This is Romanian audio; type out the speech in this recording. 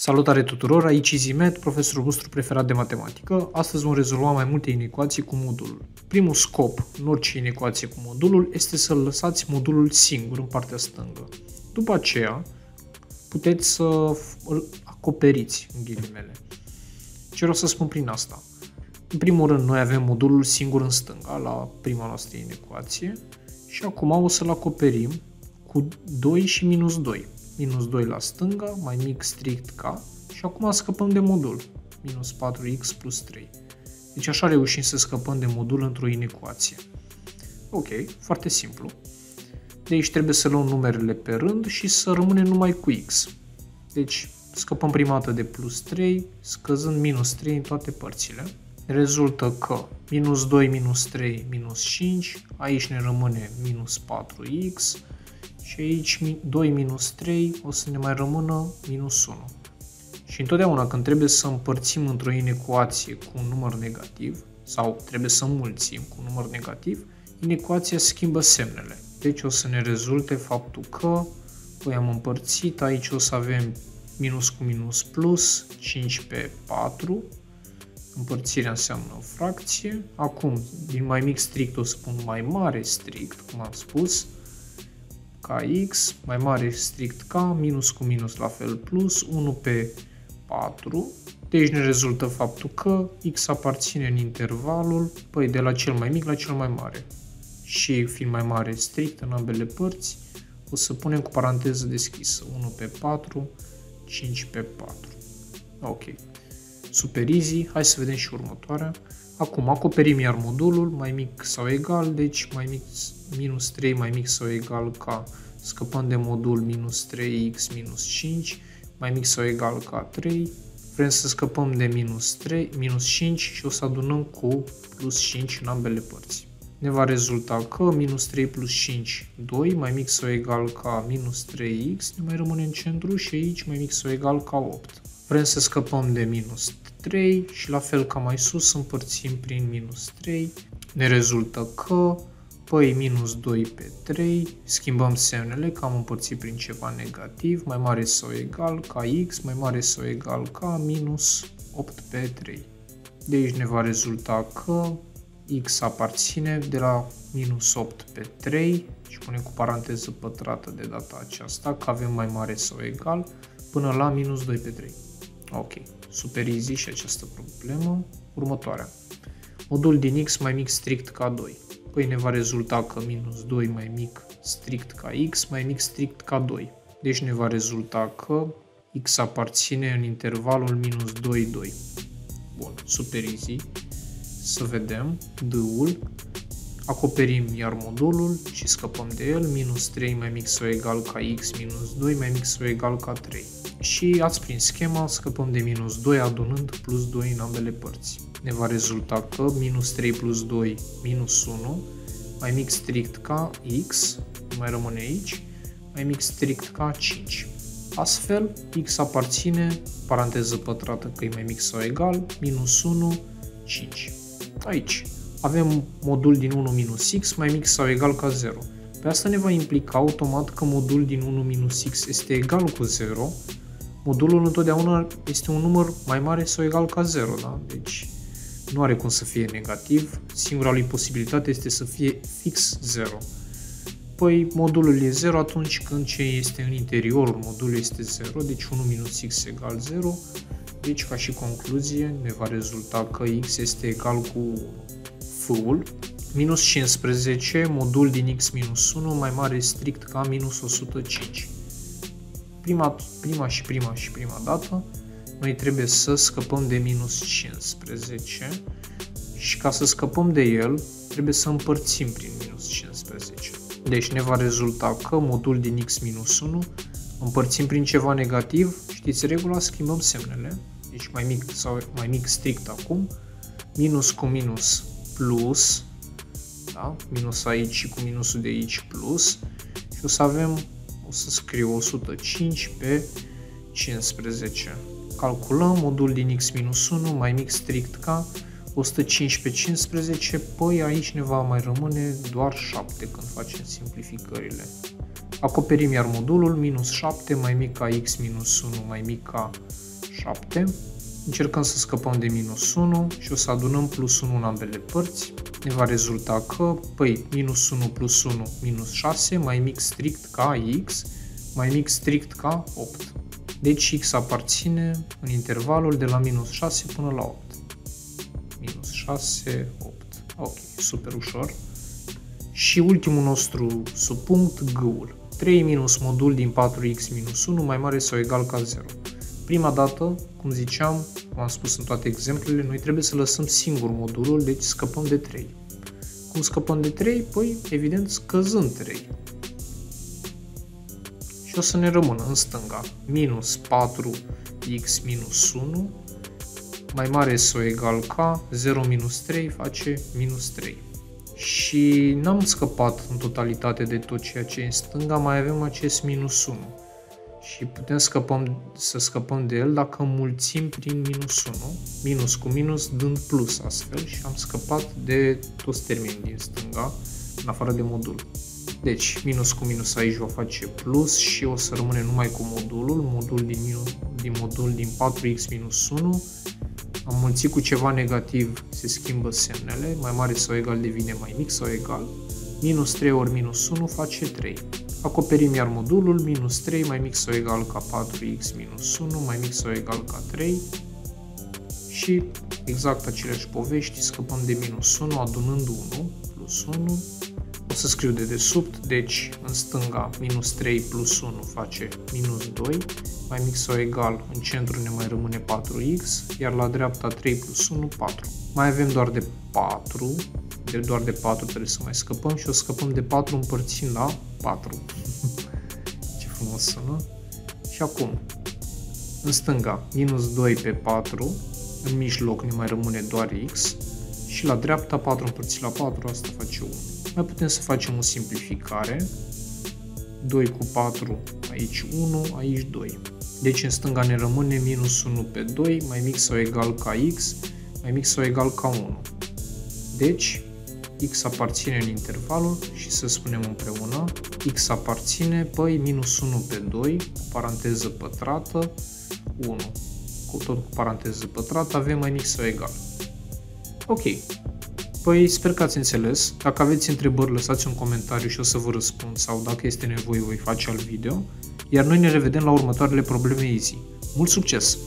Salutare tuturor, aici Izimet, profesorul vostru preferat de matematică. Astăzi vom rezolva mai multe inecuații cu modulul. Primul scop în orice inecuație cu modulul este să lăsați modulul singur în partea stângă. După aceea, puteți să îl acoperiți, în ghilimele. Ce vreau să spun prin asta? În primul rând, noi avem modulul singur în stânga, la prima noastră inecuație, și acum o să-l acoperim cu 2 și minus 2. Minus 2 la stânga, mai mic strict k, și acum scăpăm de modul, minus 4x plus 3. Deci așa reușim să scăpăm de modul într-o inecuație. Ok, foarte simplu. De aici trebuie să luăm numerele pe rând și să rămânem numai cu x. Deci scăpăm prima dată de plus 3, scăzând minus 3 în toate părțile. Rezultă că minus 2 minus 3 minus 5, aici ne rămâne minus 4x, și aici 2 minus 3 o să ne mai rămână minus 1. Și întotdeauna când trebuie să împărțim într-o inecuație cu un număr negativ, sau trebuie să înmulțim cu un număr negativ, inecuația schimbă semnele. Deci o să ne rezulte faptul că păi am împărțit, aici o să avem minus cu minus plus, 5 pe 4, împărțirea înseamnă o fracție. Acum, din mai mic strict o să pun mai mare strict, cum am spus, kx, mai mare strict k, minus cu minus la fel plus, 1 pe 4. Deci ne rezultă faptul că x aparține în intervalul, păi de la cel mai mic la cel mai mare. Și fiind mai mare strict în ambele părți, o să punem cu paranteză deschisă, 1 pe 4, 5 pe 4. Ok. Super easy, hai să vedem și următoarea. Acum acoperim iar modulul, mai mic sau egal, deci mai mic, minus 3 mai mic sau egal ca, scăpăm de modul minus 3x minus 5, mai mic sau egal ca 3, vrem să scăpăm de minus 5 și o să adunăm cu plus 5 în ambele părți. Ne va rezulta că minus 3 plus 5, 2, mai mic sau egal ca minus 3x, ne mai rămâne în centru și aici mai mic sau egal ca 8. Vrem să scăpăm de minus 3 și la fel ca mai sus împărțim prin minus 3. Ne rezultă că, păi minus 2 pe 3, schimbăm semnele că am împărțit prin ceva negativ, mai mare sau egal ca x, mai mare sau egal ca minus 8 pe 3. De aici ne va rezulta că x aparține de la minus 8 pe 3 și punem cu paranteză pătrată de data aceasta că avem mai mare sau egal până la minus 2 pe 3. Ok, super easy și această problemă. Următoarea. Modul din x mai mic strict ca 2. Păi ne va rezulta că minus 2 mai mic strict ca x mai mic strict ca 2. Deci ne va rezulta că x aparține în intervalul minus 2, 2. Bun, super easy. Să vedem d-ul. Acoperim iar modulul și scăpăm de el. Minus 3 mai mic sau egal ca x minus 2 mai mic sau egal ca 3. Și ați prins schema, scăpăm de minus 2 adunând plus 2 în ambele părți. Ne va rezulta că minus 3 plus 2 minus 1 mai mic strict ca x, mai rămâne aici, mai mic strict ca 5. Astfel, x aparține, paranteză pătrată că e mai mic sau egal, minus 1, 5. Aici avem modul din 1 minus x mai mic sau egal ca 0. Pe asta ne va implica automat că modul din 1 minus x este egal cu 0. Modulul întotdeauna este un număr mai mare sau egal ca 0, da? Deci nu are cum să fie negativ, singura lui posibilitate este să fie fix 0. Păi modulul e 0 atunci când ce este în interiorul modulului este 0, deci 1 minus x egal 0, deci ca și concluzie ne va rezulta că x este egal cu 1. F-ul, minus 15, modul din x minus 1 mai mare strict ca minus 105. Prima dată, noi trebuie să scăpăm de minus 15 și ca să scăpăm de el, trebuie să împărțim prin minus 15. Deci ne va rezulta că modul din x minus 1 împărțim prin ceva negativ, știți regula, schimbăm semnele, deci mai mic strict acum, minus cu minus plus, da? Minus aici și cu minusul de aici plus și o să scriu 105 pe 15. Calculăm modul din x minus 1 mai mic strict ca 105 pe 15, păi aici ne va mai rămâne doar 7 când facem simplificările. Acoperim iar modulul, minus 7 mai mic ca x minus 1 mai mic ca 7. Încercăm să scăpăm de minus 1 și o să adunăm plus 1 în ambele părți. Ne va rezulta că, păi, minus 1 plus 1, minus 6, mai mic strict ca x, mai mic strict ca 8. Deci x aparține în intervalul de la minus 6 până la 8. Minus 6, 8. Ok, super ușor. Și ultimul nostru subpunct, g-ul. 3 minus modul din 4x minus 1 mai mare sau egal ca 0. Prima dată, cum ziceam, cum am spus în toate exemplele, noi trebuie să lăsăm singur modulul, deci scăpăm de 3. Cum scăpăm de 3? Păi, evident, scăzând 3. Și o să ne rămână în stânga minus 4x minus 1 mai mare sau egal ca 0 minus 3 face minus 3. Și n-am scăpat în totalitate de tot ceea ce e în stânga, mai avem acest minus 1. Și putem să scăpăm de el dacă mulțim prin minus 1, minus cu minus dând plus astfel și am scăpat de toți termenii din stânga, în afară de modul. Deci, minus cu minus aici va face plus și o să rămâne numai cu modul din 4x minus 1. Am mulțit cu ceva negativ, se schimbă semnele, mai mare sau egal devine mai mic sau egal. Minus 3 ori minus 1 face 3. Acoperim iar modulul, minus 3 mai mic sau egal ca 4x minus 1 mai mic sau egal ca 3. Și exact aceleași povești, scăpăm de minus 1 adunând 1 plus 1. O să scriu de desubt, deci în stânga minus 3 plus 1 face minus 2, mai mic sau egal, în centru ne mai rămâne 4x, iar la dreapta 3 plus 1, 4. Mai avem doar de 4, doar de 4 trebuie să mai scăpăm și o scăpăm de 4 împărțind la 4. Ce frumos sună! Și acum, în stânga, minus 2 pe 4, în mijloc ne mai rămâne doar x și la dreapta 4 împărțit la 4, asta face 1. Mai putem să facem o simplificare, 2 cu 4, aici 1, aici 2. Deci în stânga ne rămâne minus 1 pe 2, mai mic sau egal ca x, mai mic sau egal ca 1. Deci, x aparține în intervalul și să spunem împreună, x aparține, păi, minus 1 pe 2, cu paranteză pătrată, 1. Tot cu paranteză pătrată avem mai mic sau egal. Ok. Păi sper că ați înțeles. Dacă aveți întrebări, lăsați un comentariu și o să vă răspund sau dacă este nevoie voi face alt video. Iar noi ne revedem la următoarele probleme easy. Mult succes!